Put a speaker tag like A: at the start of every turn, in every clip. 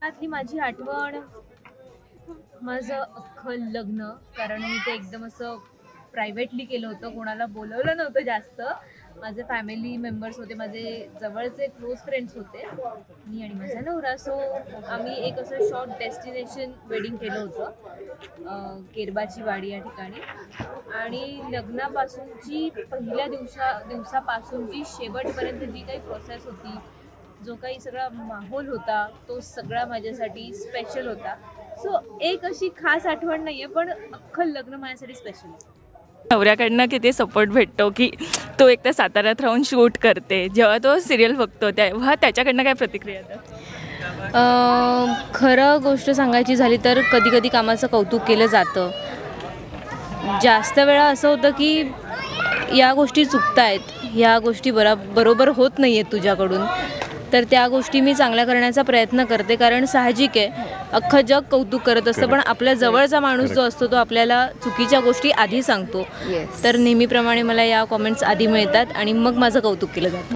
A: त्यातली माझी आठवण माझं अख्खं लग्न. कारण मी ते एकदम असं प्रायव्हेटली केलं होतं, कोणाला बोलवलं नव्हतं जास्त. माझे फॅमिली मेंबर्स होते, माझे जवळचे क्लोज फ्रेंड्स होते, मी आणि माझा नवरा. सो आम्ही एक असं शॉर्ट डेस्टिनेशन वेडिंग केलं होतं, केरबाची वाडी या ठिकाणी. आणि लग्नापासूनची पहिल्या दिवसापासूनची शेवटपर्यंत जी काही प्रोसेस होती, जो काही सगळा माहोल होता, तो सगळा माझ्यासाठी स्पेशल होता. सो एक अशी खास आठवण नाहीये, पण अख्खं लग्न माझ्यासाठी स्पेशल आहे.
B: नवऱ्याकडनं किती सपोर्ट भेटतो की तो एक तर साताऱ्यात राहून शूट करते, जेव्हा तो सिरियल बघतो तेव्हा त्याच्याकडनं काय प्रतिक्रिया येतात?
A: खरं गोष्ट सांगायची झाली तर कधी कधी कामाचं कौतुक केलं जातं. जास्त वेळा असं होतं की या गोष्टी चुकतायत, ह्या गोष्टी बरोबर होत नाही आहेत तुझ्याकडून. तर त्या गोष्टी मी चांगल्या करण्याचा प्रयत्न करते, कारण साहजिक आहे अख्खं जग कौतुक करत असतं, पण आपल्या जवळचा माणूस जो असतो तो आपल्याला चुकीच्या गोष्टी आधी सांगतो. तर नेहमीप्रमाणे मला या कॉमेंट्स आधी मिळतात आणि मग माझं कौतुक केलं जातं.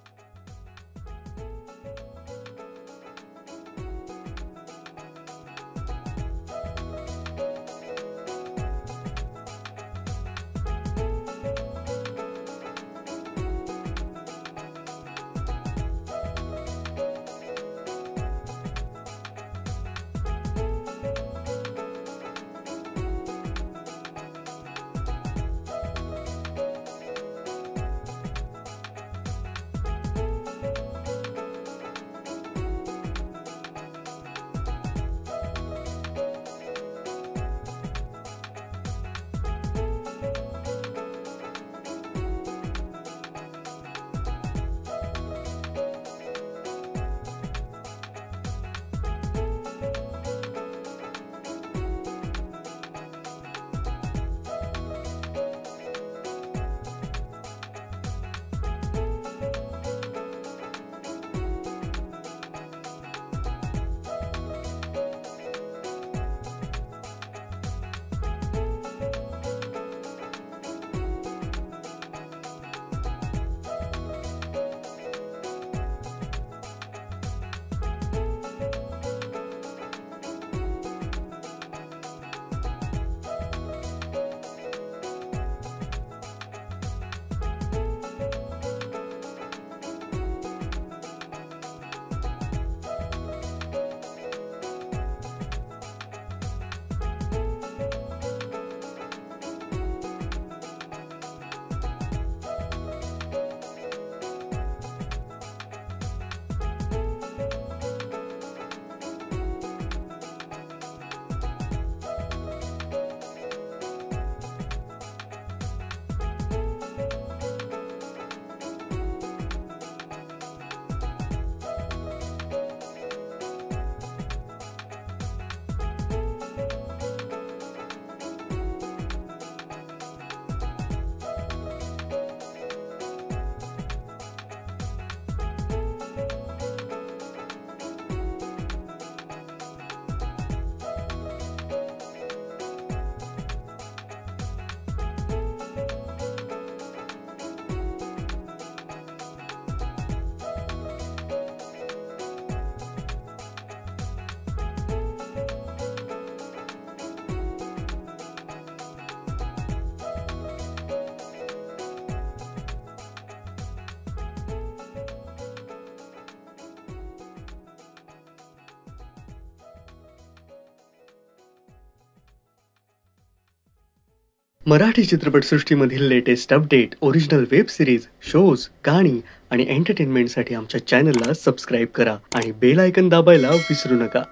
C: मराठी चित्रपटसृष्टीमधील latest update, original web series, shows, गाणी आणि एंटरटेनमेंटसाठी आमच्या चॅनलला सबस्क्राईब करा आणि बेल आयकॉन दाबायला विसरू नका.